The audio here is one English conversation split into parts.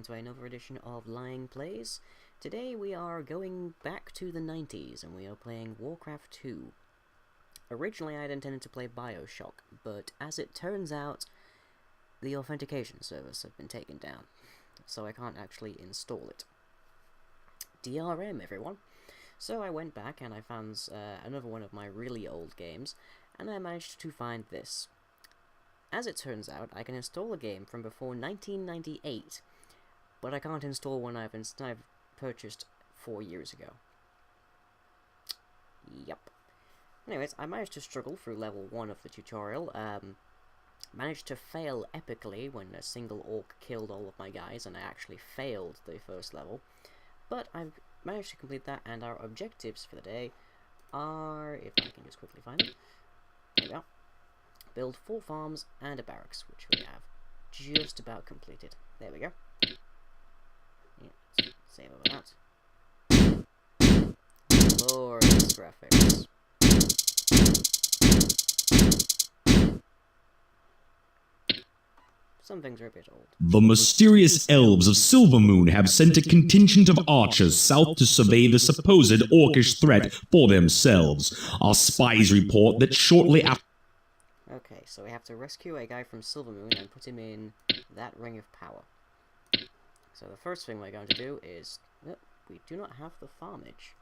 to another edition of Lying Plays. Today we are going back to the 90s and we are playing Warcraft 2. Originally I had intended to play Bioshock, but as it turns out, the authentication service had been taken down, so I can't actually install it. DRM, everyone. So I went back and I found another one of my really old games, and I managed to find this. As it turns out, I can install a game from before 1998, but I can't install one I've purchased 4 years ago. Yep. Anyways, I managed to struggle through level 1 of the tutorial, managed to fail epically when a single orc killed all of my guys, and I actually failed the first level, but I've managed to complete that, and our objectives for the day are, if I can just quickly find them, there we go. Build 4 farms and a barracks, which we have just about completed. There we go. Yeah, let's save over that. Glorious graphics. Some things are a bit old. The mysterious elves of Silvermoon have sent a contingent of archers south to survey the supposed orcish threat for themselves. Our spies report that shortly after... Okay, so we have to rescue a guy from Silvermoon and put him in that ring of power. So the first thing we're going to do is... Oh, we do not have the farmage.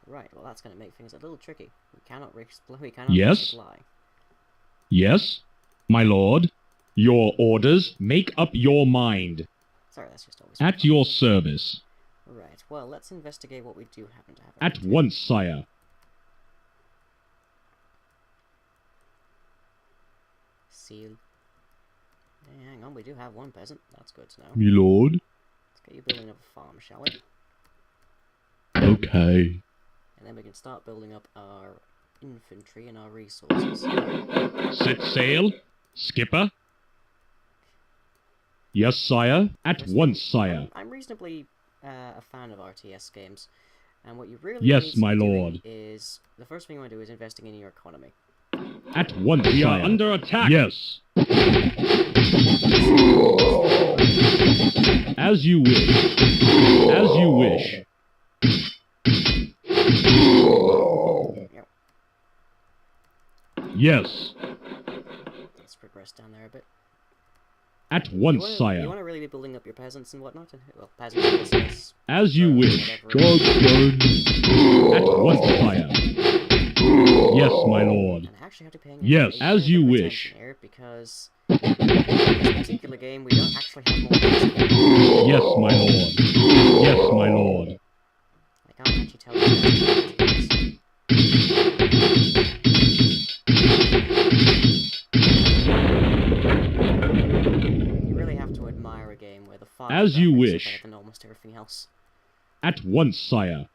Right, well that's going to make things a little tricky. We cannot Yes? resupply. Yes, my lord. Your orders. Make up your mind. Sorry, that's just always... At your service. Right, well, let's investigate what we do happen to have. At once, sire. Seal. Hey, hang on, we do have one peasant. That's good to know. My lord. Let's get you building up a farm, shall we? Okay. And then we can start building up our infantry and our resources. Set sail. Skipper. Yes, sire. At once, sire. I'm reasonably a fan of RTS games, and what you really Yes, need to my be doing lord. is the first thing you want to do is investing in your economy. At once, we are under attack. Yes. As you wish. As you wish. Yep. Yes. Let's progress down there a bit. At once, You sire. want to really be building up your peasants and whatnot, well, peasants. As you wish. Whatever. At once, sire. Yes, my lord. And I actually have to pay Yes, as you wish. here because in this particular game we don't actually have more peasants. Yes, my lord. Yes, my lord. I can't actually tell you. You really have to admire a game where the fire As you graphics are wish. better than almost everything else. At once, sire.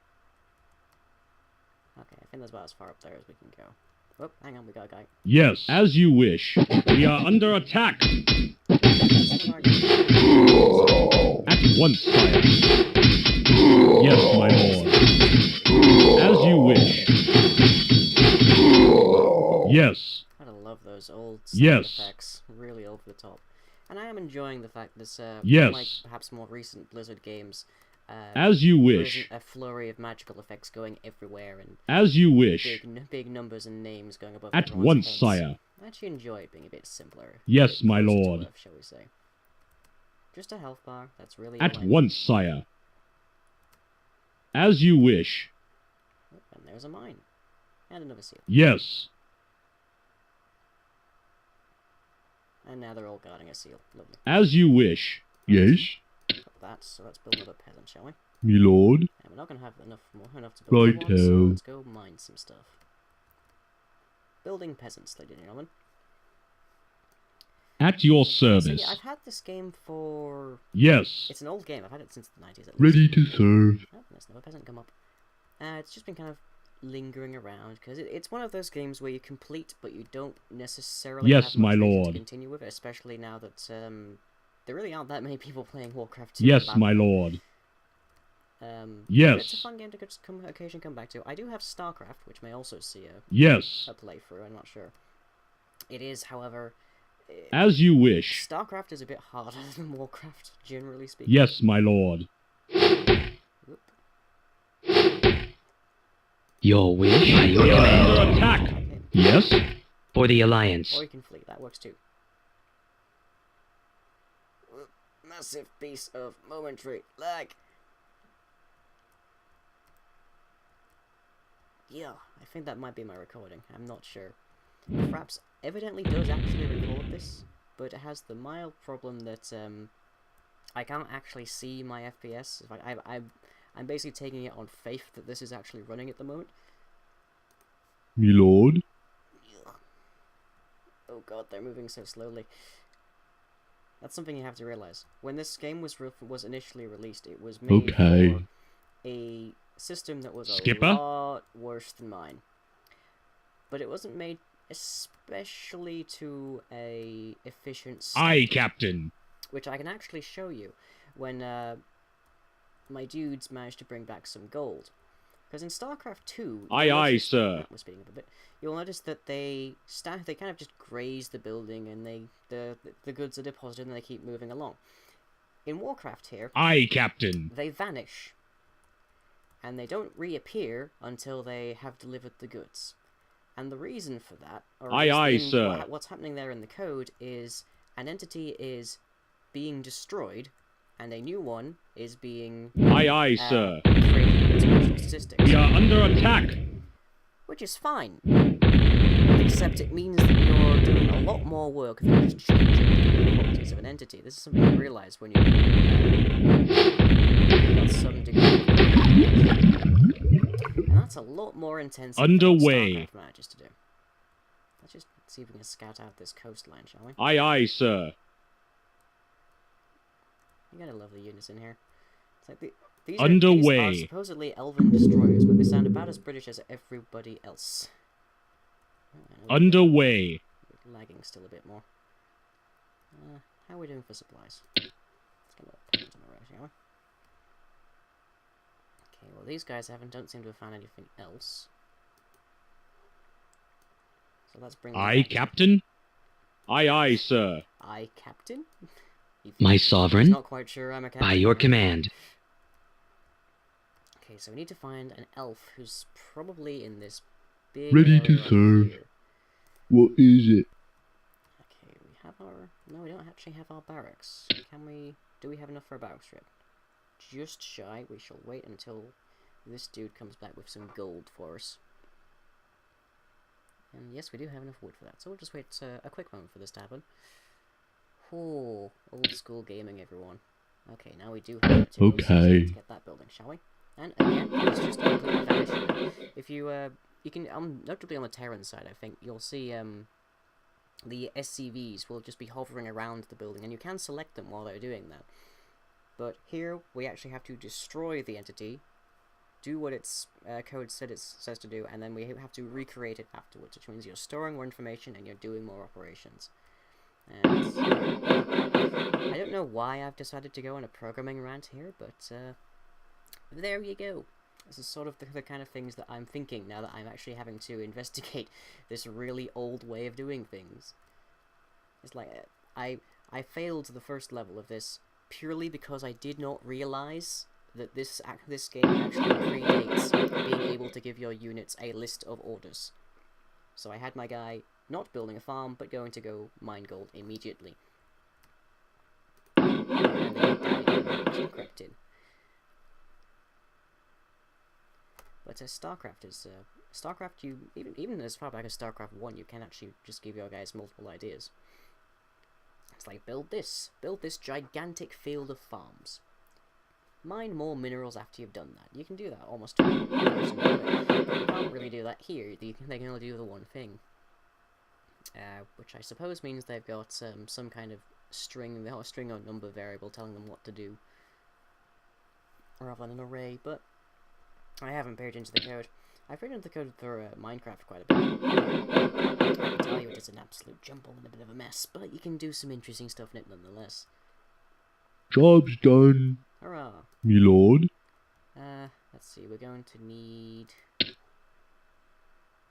Okay, I think that's about as far up there as we can go. Oh, hang on, we got a guy. Yes, as you wish. We are under attack. At once, sire. Yes, my lord. As you wish. Yes. I love those old sound Yes. effects, really over the top. And I am enjoying the fact that Yes. unlike perhaps more recent Blizzard games, As you there wish. isn't a flurry of magical effects going everywhere and As you wish. big numbers and names going above At everyone's once, heads. sire. I actually enjoy it being a bit simpler. Yes, a bit my closer to lord. earth, shall we say. Just a health bar, that's really At all I need. once, sire. As you wish. Oh, and there's a mine. And another seal. Yes. And now they're all guarding a seal. Lovely. As you wish. Yes, Got that, so let's build another peasant, shall we? my lord. And we're not going to have enough to build one, so Righto. let's go mine some stuff. Building peasants, ladies and gentlemen. At your So service. yeah, I've had this game for... Yes. It's an old game, I've had it since the 90s at least. Ready to serve. Oh, there's another peasant come up. It's just been kind of lingering around, because it's one of those games where you complete, but you don't necessarily Yes, have much my reason lord. to continue with, especially now that there really aren't that many people playing Warcraft 2. Yes, my lord. Yes. It's a fun game to occasionally come back to. I do have StarCraft, which may also see Yes. a playthrough, I'm not sure. It is, however, As you wish. StarCraft is a bit harder than Warcraft, generally speaking. Yes, my lord. Whoop. Your wish? By your We are command. under attack. Yes? For the Alliance. Or you can flee, that works too. Whoop. Massive piece of momentary lag. Yeah, I think that might be my recording, I'm not sure. Fraps evidently does actually record this, but it has the mild problem that I can't actually see my FPS. Like I'm basically taking it on faith that this is actually running at the moment. My lord. Oh god, they're moving so slowly. That's something you have to realize. When this game was initially released, it was made for a system that was Skipper? a lot worse than mine. But it wasn't made especially to a efficient standard, Aye, Captain. which I can actually show you when my dudes managed to bring back some gold. Because in StarCraft 2, Aye, sir. we're speeding up a bit. You'll notice that they kind of just graze the building, and the goods are deposited, and they keep moving along. In Warcraft here, Aye, Captain. they vanish, and they don't reappear until they have delivered the goods. And the reason for that, or Aye, sir. what's happening there in the code, is an entity is being destroyed, and a new one is being Aye, sir. created with special statistics. We are under attack. Which is fine. Except it means that you're doing a lot more work than just changing the properties of an entity. This is something you realise when you've got some degree. And that's a lot more intense than what Underway. StarCraft manages to do. Let's just see if we can scout out this coastline, shall we? Aye, sir. You got a lovely units in here. It's like these Underway. are supposedly elven destroyers, but they sound about as British as everybody else. Oh, Underway. we're lagging still a bit more. How are we doing for supplies? Let's get a point on the road, shall we? Okay, well these guys don't seem to have found anything else. So let's bring them Aye, back. Captain. Aye, sir. Aye, Captain? My He's sovereign? not quite sure I'm a captain. By your command. Okay, so we need to find an elf who's probably in this big Ready area to right serve. here. What is it? Okay, we have our... No, we don't actually have our barracks. Can we... Do we have enough for a barracks trip? Just shy. We shall wait until this dude comes back with some gold for us. And yes, we do have enough wood for that. So we'll just wait a quick moment for this to happen. Oh, old school gaming, everyone. Okay, now we do have materials. Okay. Let's get that building, shall we? And again, it's just completely vanishing. If you, you can, notably on the Terran side, I think, you'll see, the SCVs will just be hovering around the building, and you can select them while they're doing that. But here, we actually have to destroy the entity, do what its code says to do, and then we have to recreate it afterwards, which means you're storing more information and you're doing more operations. And I don't know why I've decided to go on a programming rant here, but there you go. This is sort of the kind of things that I'm thinking now that I'm actually having to investigate this really old way of doing things. It's like, I failed the first level of this purely because I did not realize that this game actually predates being able to give your units a list of orders. So I had my guy not building a farm, but going to go mine gold immediately. And then that was encrypted. But StarCraft is StarCraft. You even as far back as StarCraft 1, you can actually just give your guys multiple ideas. It's like build this gigantic field of farms. Mine more minerals after you've done that. You can do that almost. But you can't really do that here. They can only do the one thing. Which I suppose means they've got some kind of string or number variable telling them what to do, rather than an array. But I haven't peered into the code. I've read into the code for Minecraft quite a bit. I can tell you it is an absolute jumble and a bit of a mess, but you can do some interesting stuff in it nonetheless. Job's done. Hurrah! Me lord. Let's see, we're going to need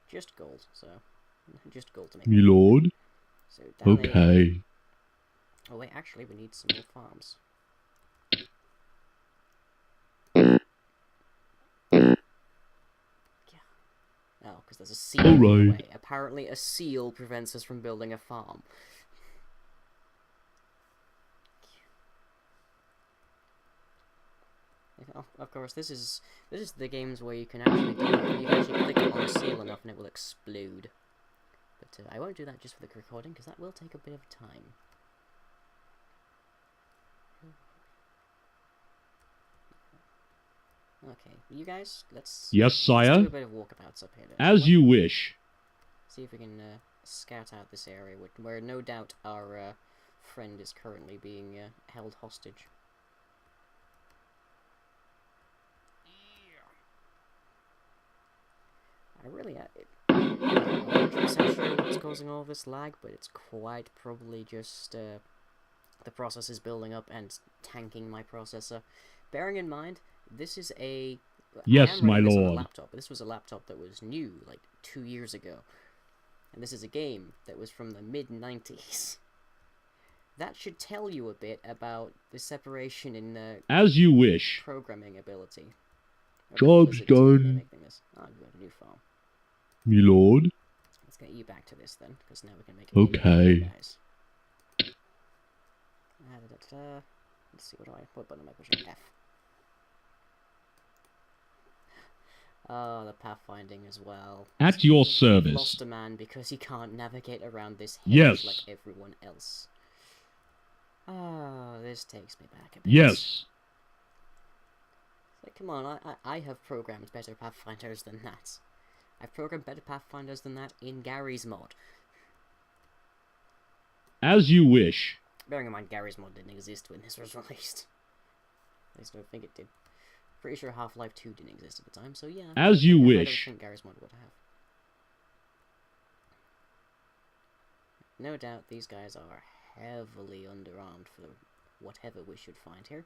just gold, so just gold to make Me lord. So down there. Okay. Oh wait, actually we need some more farms. Oh, because there's a seal in the way. Apparently a seal prevents us from building a farm. Of course, this is the games where you can actually click on the seal enough and it will explode. But I won't do that just for the recording, because that will take a bit of time. Okay, you guys, let's Yes, sire. do a bit of walkabouts up here. As you wish. See if we can scout out this area, where no doubt our friend is currently being held hostage. I'm not 100% sure what's causing all this lag, but it's quite probably just the processors building up and tanking my processor. Bearing in mind, this is a... Yes, my this on a lord. laptop, but this was a laptop that was new, like 2 years ago. And this is a game that was from the mid-90s. That should tell you a bit about the separation in As you wish. programming ability. Job's done. Oh, we got a new farm. Me lord. Let's get you back to this then, because now we can make it. Okay. Guys. Let's see, what button am I pushing? F. Oh, the pathfinding as well. At your service. Lost a man because he can't navigate around this hedge Yes. like everyone else. Oh, this takes me back a bit. Yes. Like, come on, I have programmed better pathfinders than that. I've programmed better pathfinders than that in Gary's mod. As you wish. Bearing in mind, Gary's mod didn't exist when this was released. At least I don't think it did. Pretty sure Half-Life 2 didn't exist at the time, so yeah. As you I wish. don't think Gary's mod would have. No doubt these guys are heavily underarmed for whatever we should find here.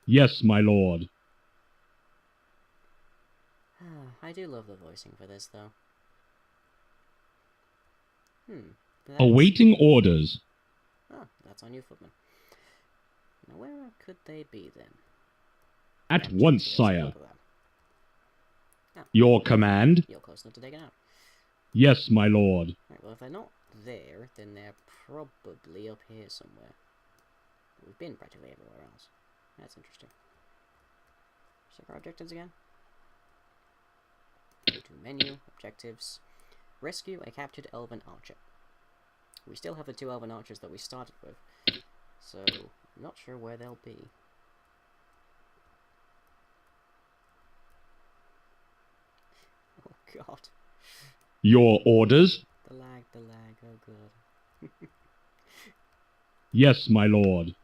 Yes, my lord. I do love the voicing for this, though. Awaiting orders. Oh, that's our new footman. Now, where could they be, then? At once, sire. Oh. Your command. You're close enough to take it out. Yes, my lord. Right, well, if they're not there, then they're probably up here somewhere. We've been practically everywhere else. That's interesting. Check our objectives again. Go to menu, objectives. Rescue a captured elven archer. We still have the 2 elven archers that we started with, so I'm not sure where they'll be. Oh god. Your orders. The lag, oh god. Yes, my lord.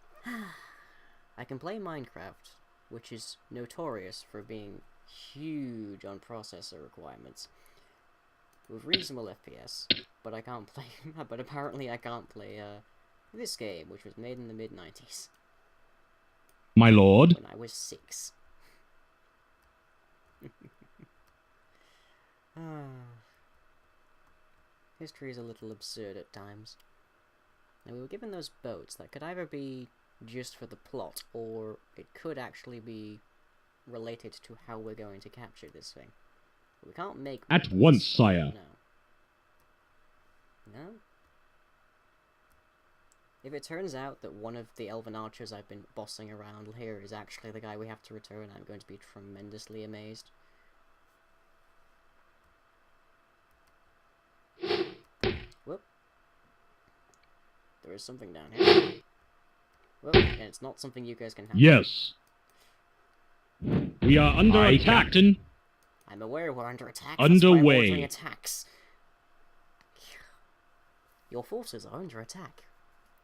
I can play Minecraft, which is notorious for being huge on processor requirements, with reasonable FPS, but I can't play. But apparently I can't play this game, which was made in the mid-90s. My lord. When I was 6. History is a little absurd at times. Now, we were given those boats that could either be just for the plot, or it could actually be related to how we're going to capture this thing. We can't make... At once, sire. No. No? If it turns out that one of the elven archers I've been bossing around here is actually the guy we have to return, I'm going to be tremendously amazed. Whoop. There is something down here. Whoop, and it's not something you guys can handle. Yes. We are under attack. Captain. I'm aware we're under attack. Underway. That's why I'm ordering attacks. Your forces are under attack.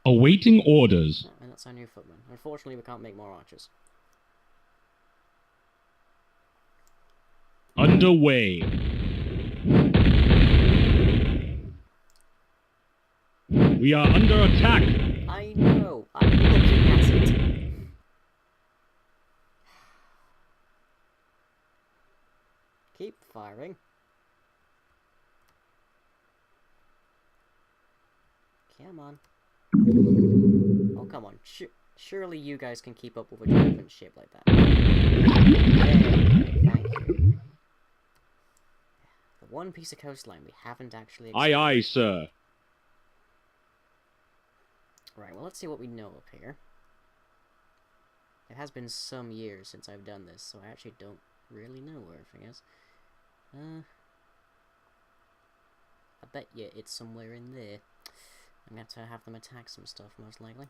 Awaiting orders. Oh, and that's our new footman. Unfortunately, we can't make more archers. Underway. We are under attack. I know. I'm looking at it. Keep firing. Come on. Oh, come on. Surely you guys can keep up with a giant ship like that. There, thank you. The one piece of coastline we haven't actually explored. Aye, aye, sir. Right, well, let's see what we know up here. It has been some years since I've done this, so I actually don't really know where everything is. I bet you it's somewhere in there. I'm going to have them attack some stuff, most likely.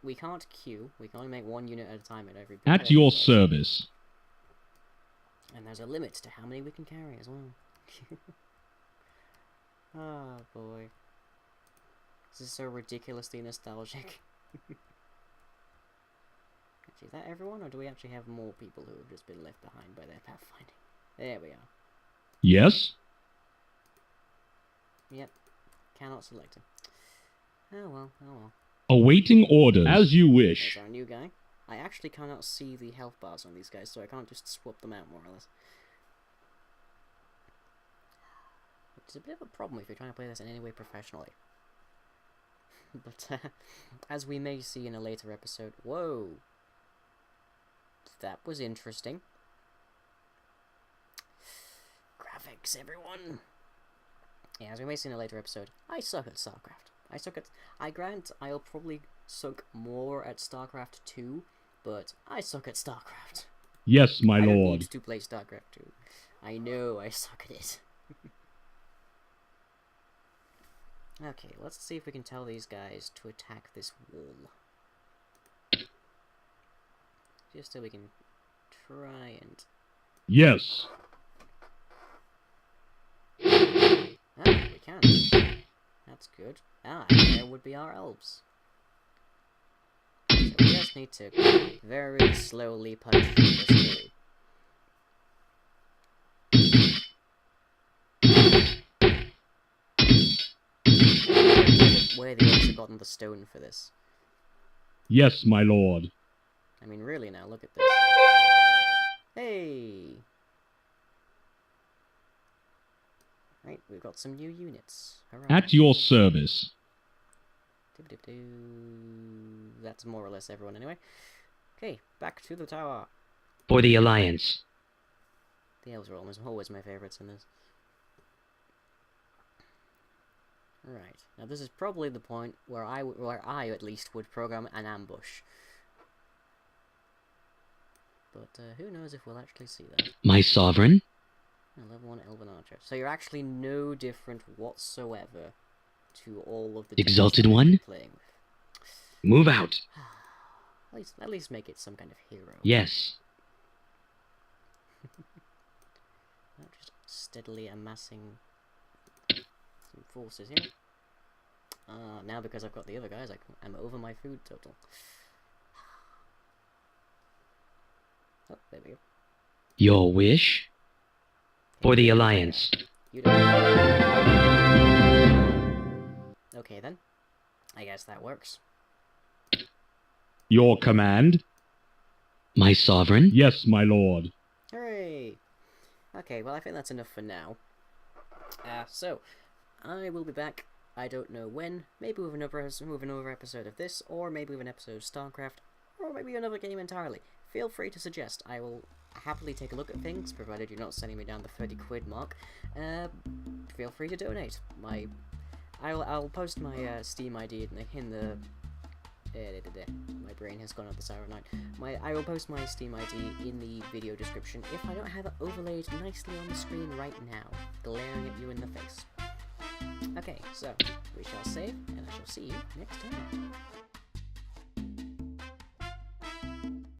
We can't queue. We can only make one unit at a time at every... At your service. And there's a limit to how many we can carry as well. Oh, boy. This is so ridiculously nostalgic. Actually, is that everyone, or do we actually have more people who have just been left behind by their pathfinding? There we are. Yes? Yep. Cannot select him. Oh well, oh well. Awaiting orders. As you wish. There's our new guy. I actually cannot see the health bars on these guys, so I can't just swap them out, more or less. Which is a bit of a problem if you're trying to play this in any way professionally. But, as we may see in a later episode... Whoa! That was interesting. Graphics, everyone! Yeah, as we may see in a later episode, I suck at StarCraft. I grant I'll probably suck more at StarCraft 2, but I suck at StarCraft. Yes, my I don't lord. need to play StarCraft 2. I know I suck at it. Okay, let's see if we can tell these guys to attack this wall. Just so we can try and... Yes. Ah, we can. That's good. Ah, and there would be our elves. So we just need to very slowly punch through this through. Where the elves have gotten the stone for this. Yes, my lord. I mean, really now, look at this. Hey! Right, we've got some new units. Hurrah. At your service. That's more or less everyone anyway. Okay, back to the tower. For the Alliance. The elves are always my favourites in this. Right, now this is probably the point where I at least would program an ambush. But who knows if we'll actually see that. My sovereign. Level 1 Elven Archer. So you're actually no different whatsoever to all of the Exalted you're One? playing with. Move out. At least make it some kind of hero. Yes. Not just steadily amassing some forces here. Now because I've got the other guys, I'm over my food total. Oh, there we go. Your wish. For the Alliance. You don't. Okay then. I guess that works. Your command. My sovereign. Yes, my lord. Hooray! Okay, well I think that's enough for now. So, I will be back, I don't know when, maybe with another episode of this, or maybe with an episode of StarCraft, or maybe another game entirely. Feel free to suggest, I will happily take a look at things, provided you're not sending me down the 30 quid mark. Feel free to donate. I'll post my Steam ID in the my brain has gone up this hour of night. I will post my Steam ID in the video description if I don't have it overlaid nicely on the screen right now, glaring at you in the face. Okay, so we shall save, and I shall see you next time.